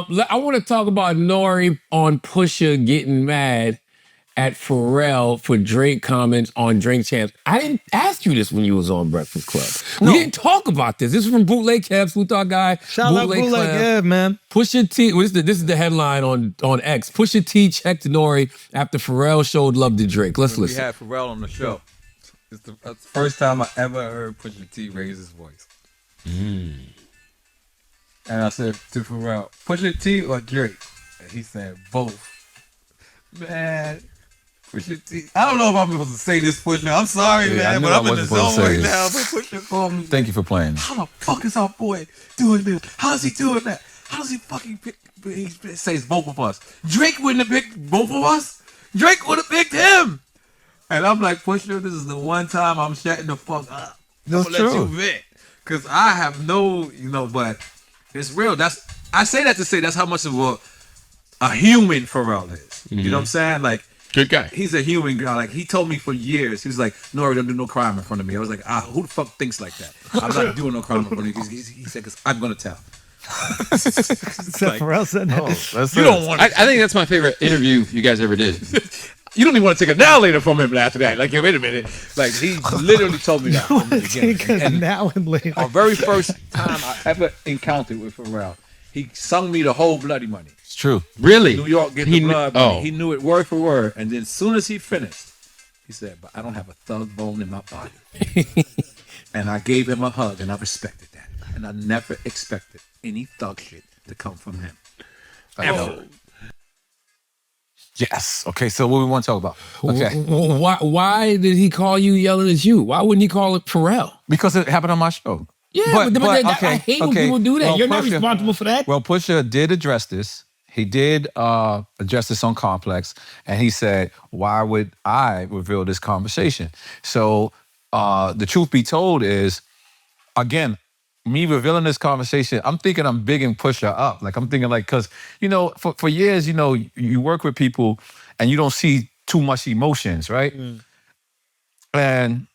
I want to talk about N.O.R.E. on Pusha getting mad at Pharrell for Drake comments on Drink Champs. I didn't ask you this when you was on Breakfast Club. We didn't talk about this. This is from Bootleg Kev, Food Talk Guy. Shout out Bootleg Kev, man. Pusha T, this is the headline on X. Pusha T checked N.O.R.E. after Pharrell showed love to Drake. Let's listen. We had Pharrell on the show. It's the first time I ever heard Pusha T raise his voice. And I said to Pharrell, Pusha T or Drake? And he said, both. Man, Pusha T. I don't know if I'm supposed to say this, Pusha. I'm sorry, man, but I'm in the zone right now. But Pusha called me. Thank you for playing. How the fuck is our boy doing this? How is he doing that? How does he fucking pick? He says both of us. Drake wouldn't have picked both of us. Drake would have picked him. And I'm like, Pusha, this is the one time I'm shutting the fuck up. That's true. Let you vent. Because I have no, but it's real. I say that to say that's how much of a human Pharrell is. Mm-hmm. You know what I'm saying? Like, good guy. He's a human guy. Like, he told me for years, he was like, "N.O.R.E, don't do no crime in front of me." I was like, who the fuck thinks like that? I'm not doing no crime in front of me. He said, because I'm going to tell. Pharrell said that. You don't want I think that's my favorite interview you guys ever did. You don't even want to take a now later from him after that. Like, wait a minute. Like, he literally told me that. Take a now and later. Our very first time I ever encountered with Pharrell, he sung me the whole Bloody Money. It's true. Really? New York, get the blood money. He knew it word for word. And then as soon as he finished, he said, but I don't have a thug bone in my body. And I gave him a hug, and I respected that. And I never expected any thug shit to come from him. Ever. Yes. Okay, so what we want to talk about? Okay. Why did he call you yelling at you? Why wouldn't he call it Pharrell? Because it happened on my show. Yeah, but I hate when people do that. Well, You're not responsible for that. Well, Pusha did address this. He did address this on Complex, and he said, why would I reveal this conversation? So the truth be told is, again, me revealing this conversation, I'm thinking I'm bigging Pusha up. Like, I'm thinking, like, because, for years, you work with people and you don't see too much emotions, right? And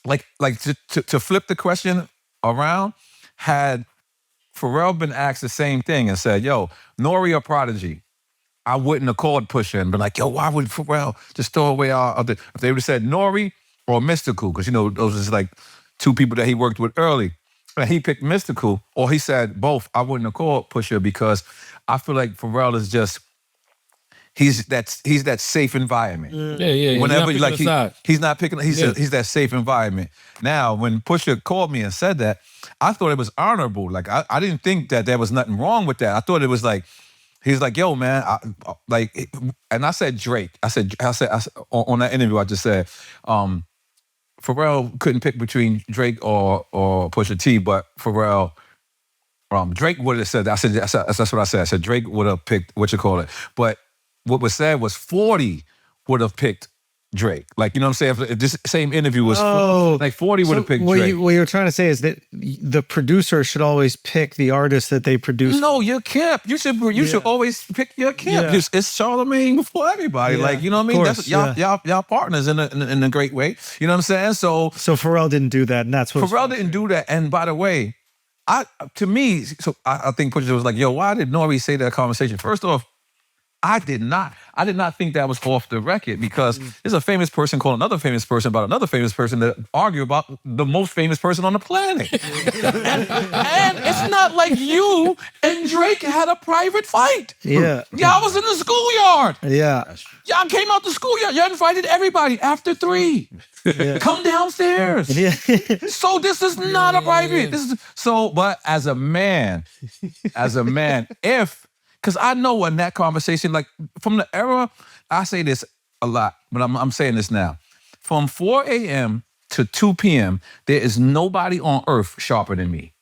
like to flip the question around, had Pharrell been asked the same thing and said, yo, N.O.R.E. or Prodigy, I wouldn't have called Pusha and been like, yo, why would Pharrell just throw away our other, if they would have said N.O.R.E. or Mystical, because, those is like two people that he worked with early. And he picked Mystical, or he said both. I wouldn't have called Pusha because I feel like Pharrell is just, he's that safe environment. Yeah. Whenever he's not picking, he's that safe environment. Now, when Pusha called me and said that, I thought it was honorable. Like, I didn't think that there was nothing wrong with that. I thought it was like, he's like, yo, man, and I said Drake. I said on that interview, I just said, Pharrell couldn't pick between Drake or Pusha T, but Pharrell, Drake would have said that. That's what I said. I said Drake would have picked but what was said was 40 would have picked Drake. Like, you know what I'm saying? If this same interview was like 40 would have picked Drake. What you're trying to say is that the producer should always pick the artist that they produce. No, your camp. You should always pick your camp. Yeah. It's Charlamagne before everybody. Yeah, like, you know what I mean? course, That's y'all partners in a great way. You know what I'm saying? So Pharrell didn't do that, and that's what Pharrell didn't do that. And by the way, I think Pusha was like, yo, why did N.O.R.E. say that conversation? First off, I did not think that was off the record because there's a famous person calling another famous person about another famous person that argue about the most famous person on the planet. and it's not like you and Drake had a private fight. Yeah. Y'all was in the schoolyard. Yeah. Y'all came out the schoolyard. Y'all invited everybody after 3. Yeah. Come downstairs. Yeah. So this is not a private. But as a man, because I know in that conversation, like from the era, I say this a lot, but I'm saying this now. From 4 a.m. to 2 p.m., there is nobody on earth sharper than me.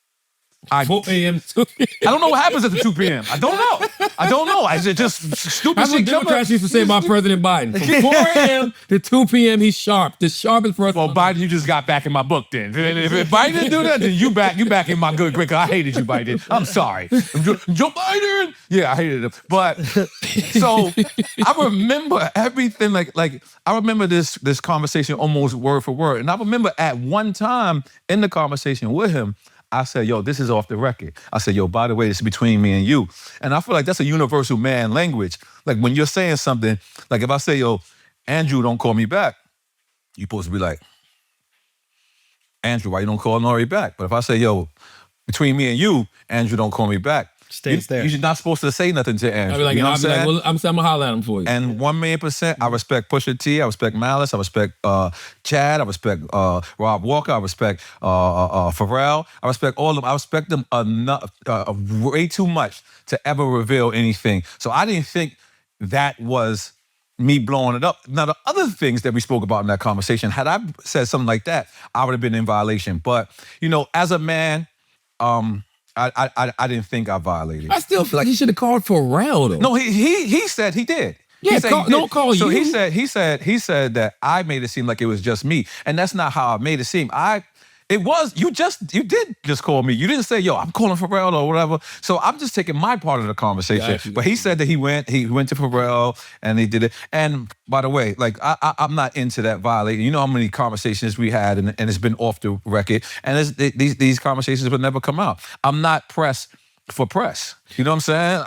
4 a.m. to 2 p.m. I don't know what happens at the 2 p.m. I don't know. I just stupid That's what shit. Democrats used to say about President Biden. From 4 a.m. to 2 p.m., he's sharp. The sharpest person. Well, Biden, you just got back in my book then. If Biden didn't do that, then you back in my good grade. I hated you, Biden. I'm sorry. Joe Biden. Yeah, I hated him. But so I remember everything. Like I remember this conversation almost word for word. And I remember at one time in the conversation with him, I said, yo, this is off the record. I said, yo, by the way, this is between me and you. And I feel like that's a universal man language. Like when you're saying something, like if I say, yo, Andrew, don't call me back, you're supposed to be like, Andrew, why you don't call N.O.R.E back? But if I say, yo, between me and you, Andrew, don't call me back. Stays there. You're not supposed to say nothing to Andrew. I'll be like, you know what I'm saying? well, I'm gonna holler at him for you. And 1,000,000%, I respect Pusha T, I respect Malice, I respect Chad, I respect Rob Walker, I respect Pharrell, I respect all of them. I respect them enough, way too much to ever reveal anything. So I didn't think that was me blowing it up. Now, the other things that we spoke about in that conversation, had I said something like that, I would have been in violation. But, you know, as a man, I didn't think I violated. I still feel like he should have called Pharrell though. No, he said he did. Yeah, he said he did. don't call so you. he said that I made it seem like it was just me, and that's not how I made it seem. You did just call me. You didn't say, yo, I'm calling Pharrell or whatever. So I'm just taking my part of the conversation. Gotcha. But he said that he went to Pharrell and he did it. And by the way, like I'm not into that violating. You know how many conversations we had and it's been off the record. And these conversations will never come out. I'm not pressed for press. You know what I'm saying?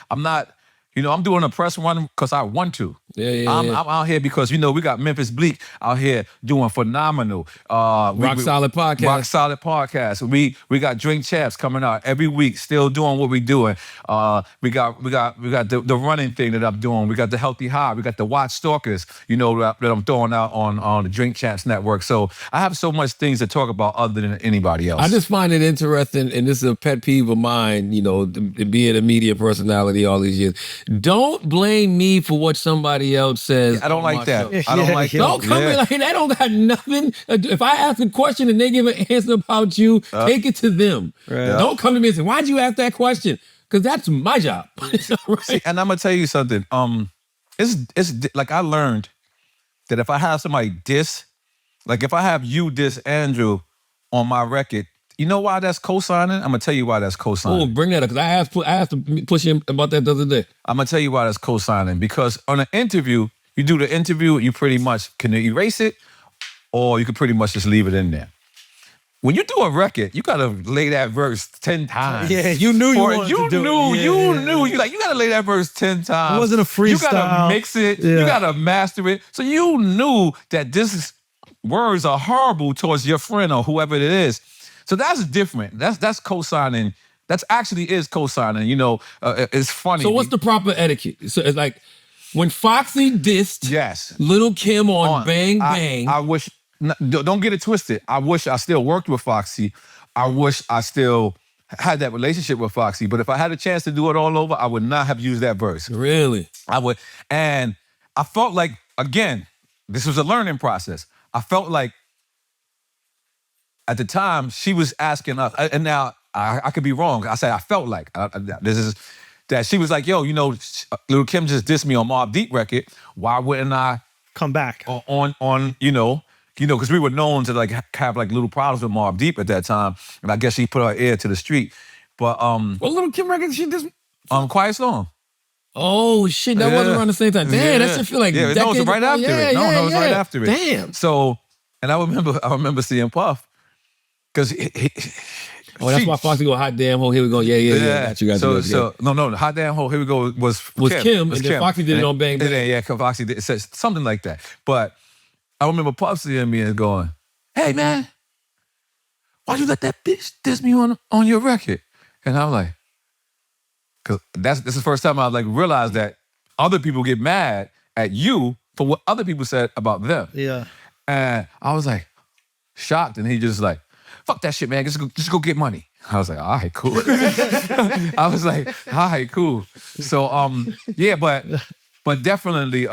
I'm not. You know, I'm doing a press run because I want to. I'm out here because, you know, we got Memphis Bleak out here doing phenomenal. Rock Solid Podcast. Rock Solid Podcast. We got Drink Champs coming out every week, still doing what we doing. We got the running thing that I'm doing. We got the Healthy High. We got the Watch Stalkers, you know, that I'm throwing out on the Drink Champs network. So I have so much things to talk about other than anybody else. I just find it interesting, and this is a pet peeve of mine, you know, being a media personality all these years. Don't blame me for what somebody else says. I don't like that. Show. I don't like that. Don't come in like that. Don't got nothing. If I ask a question and they give an answer about you, take it to them. Right. Don't come to me and say, why'd you ask that question? Because that's my job. Right? See, and I'm gonna tell you something. It's like I learned that if I have somebody diss, like if I have you diss Andrew on my record, you know why that's co-signing? I'm gonna tell you why that's co-signing. Oh, bring that up, because I asked to push him about that the other day. I'm gonna tell you why that's co-signing. Because on an interview, you do the interview, you pretty much can erase it, or you can pretty much just leave it in there. When you do a record, you gotta lay that verse 10 times. Yeah, you knew you wanted to do it. You gotta lay that verse 10 times. It wasn't a freestyle. You gotta mix it. Yeah. You gotta master it. So you knew that words are horrible towards your friend or whoever it is. So that's different. That's co-signing. That's actually is co-signing. You know, it's funny. So what's the proper etiquette? So it's like when Foxy dissed Little Kim on Bang Bang. I wish, don't get it twisted. I wish I still worked with Foxy. I wish I still had that relationship with Foxy. But if I had a chance to do it all over, I would not have used that verse. Really? I would. And I felt like, again, this was a learning process. I felt like at the time, she was asking us, and now I could be wrong. I said I felt like that she was like, yo, you know, Lil Kim just dissed me on Mobb Deep record. Why wouldn't I come back on you know, because we were known to like have like little problems with Mobb Deep at that time, and I guess she put her ear to the street. But what Lil Kim record she dissed? Quiet Storm. Oh shit, that wasn't around the same time. Damn, that shit feel like it was right after it. No, it was right after it. Damn. So, and I remember seeing Puff. Because that's why Foxy go, hot damn hole, here we go. Yeah. Got you. No, hot damn hole, here we go was Kim, and then Foxy did it on Bang Bang. Yeah, Foxy did, it says something like that. But I remember Puff seeing me and going, hey man, why'd you let that bitch diss me on your record? And I'm like, because this is the first time I like realized that other people get mad at you for what other people said about them. Yeah. And I was like, shocked, and he just like, fuck that shit, man. Just go get money. I was like, all right, cool. I was like, all right, cool. So, yeah, but definitely,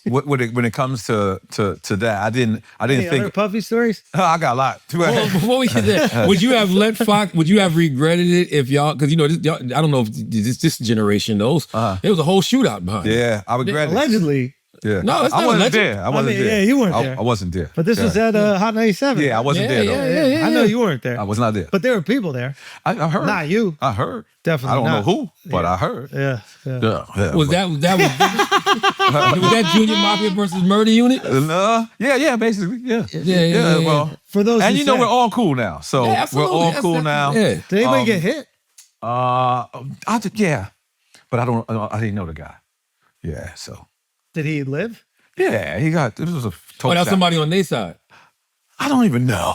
when it comes to that, I didn't think. Other Puffy stories? I got a lot. Well, before we get there, would you have regretted it if y'all? Because you know, I don't know if this generation knows. There was a whole shootout behind. Yeah, I regret it. Allegedly. Yeah. No, it's I not wasn't legend. there. I wasn't there. yeah, you weren't there. I wasn't there. But this was at Hot 97. Yeah, I wasn't there though. Yeah. I know you weren't there. I was not there. But there were people there. I heard. Not you. I heard. Definitely I don't not. know who, but Yeah. I heard. Yeah. Was was that Junior Mafia versus Murder Unit? Yeah, basically. Yeah. Yeah. Well, For those and who you know said- we're all cool now. So Yeah, we're absolutely. all That's- cool that- now. Yeah. Did anybody get hit? Yeah, but I didn't know the guy. Yeah, so Did he live? yeah, he got this was a Oh, total that's shot. somebody on their side. I don't even know.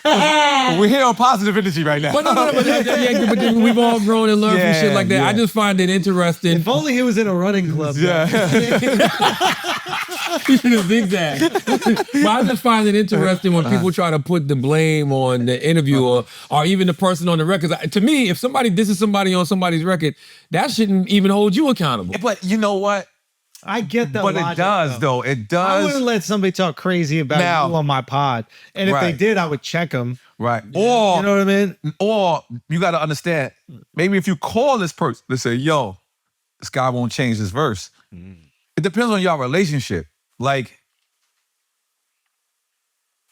We're here on positive energy right now. But but we've all grown and learned from shit like that. Yeah. I just find it interesting. If only he was in a running club. Yeah. You should have zigzagged. But I just find it interesting when people try to put the blame on the interviewer or even the person on the record. To me, if somebody disses somebody on somebody's record, that shouldn't even hold you accountable. But you know what? I get that. But logic, it does, though. It I does. wouldn't let somebody talk crazy about Now- you on my pod. And if they Right. did, I would check them. Right. Or You know what I mean? Or you got to understand, maybe if you call this person to say, yo, this guy won't change his verse. It depends on your relationship. Like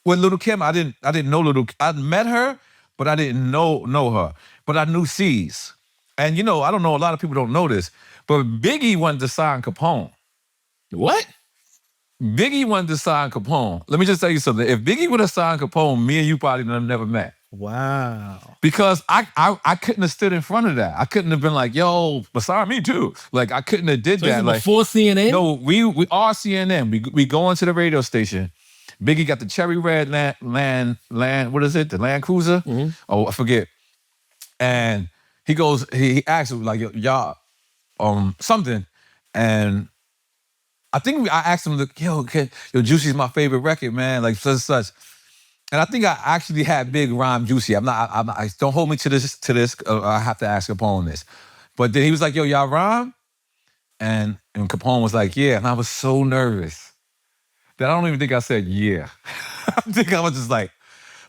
with Little Kim, I didn't know I met her, but I didn't know her. But I knew C's. And you know, I don't know, a lot of people don't know this, but Biggie wanted to sign Capone. What? Biggie wanted to sign Capone. Let me just tell you something. If Biggie would have signed Capone, me and you probably would have never met. Wow. Because I couldn't have stood in front of that. I couldn't have been like, yo, but sorry, me too. Like, I couldn't have did So that. this is Like, before CNN? no, we are CNN. We go into the radio station. Biggie got the cherry red land, what is it? The Land Cruiser? Oh, I forget. And he asks him, like, y'all, something. And I think I asked him, yo, Juicy's my favorite record, man, like such and such. And I think I actually had Big rhyme Juicy. I'm not, don't hold me to this. I have to ask Capone this. But then he was like, yo, y'all rhyme? And Capone was like, yeah. And I was so nervous that I don't even think I said yeah. I think I was just like,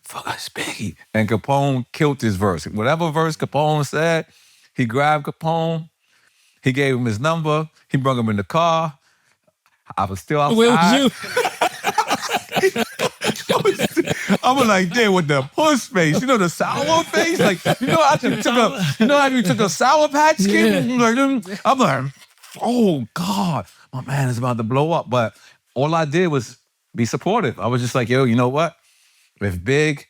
fuck, it's Biggie. And Capone killed his verse. Whatever verse Capone said, he grabbed Capone, he gave him his number, he brought him in the car. I was still outside. Where was you? I was like there with the puss face, you know, the sour face. Like, you know, how you took a Sour Patch Kid? Yeah. I'm like, oh God, my man is about to blow up. But all I did was be supportive. I was just like, yo, you know what? If Big,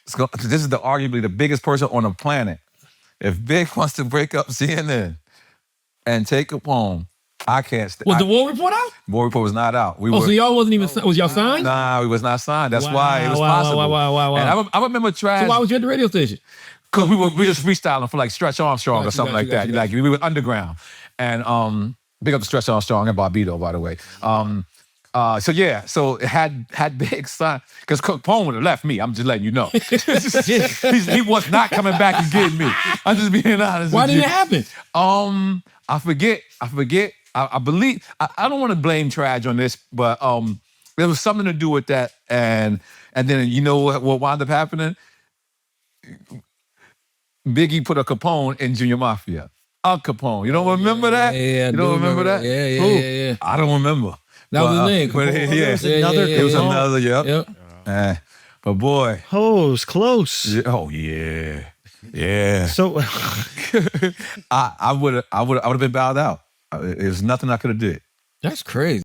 this is arguably the biggest person on the planet. If Big wants to break up CNN and take Capone, I can't stay. Was the War Report out? War Report was not out. So y'all wasn't even, was y'all signed? Nah, it was not signed. That's Wow, why it was possible. wow. And I remember Trash. So why was you at the radio station? Because we were just freestyling for like Stretch Armstrong or Gotcha, something like that. gotcha. Like we were underground. And big up to Stretch Armstrong and Barbito, by the way. So it had Big sign. Because Capone would have left me. I'm just letting you know. He was not coming back and getting me. I'm just being honest. Why with didn't you. it happen? I forget. I believe, I don't want to blame Trash on this, but there was something to do with that. And then you know what wound up happening? Biggie put a Capone in Junior Mafia. A Capone. You don't remember that? Yeah, you don't remember that? Yeah. Who? Yeah. I don't remember. That was his name. But Capone. yeah, was another it was Capone. another. Yep. Yep. But boy. Oh, it was close. Yeah, oh yeah. Yeah. So I would have been bowed out. There's nothing I could have did. That's crazy.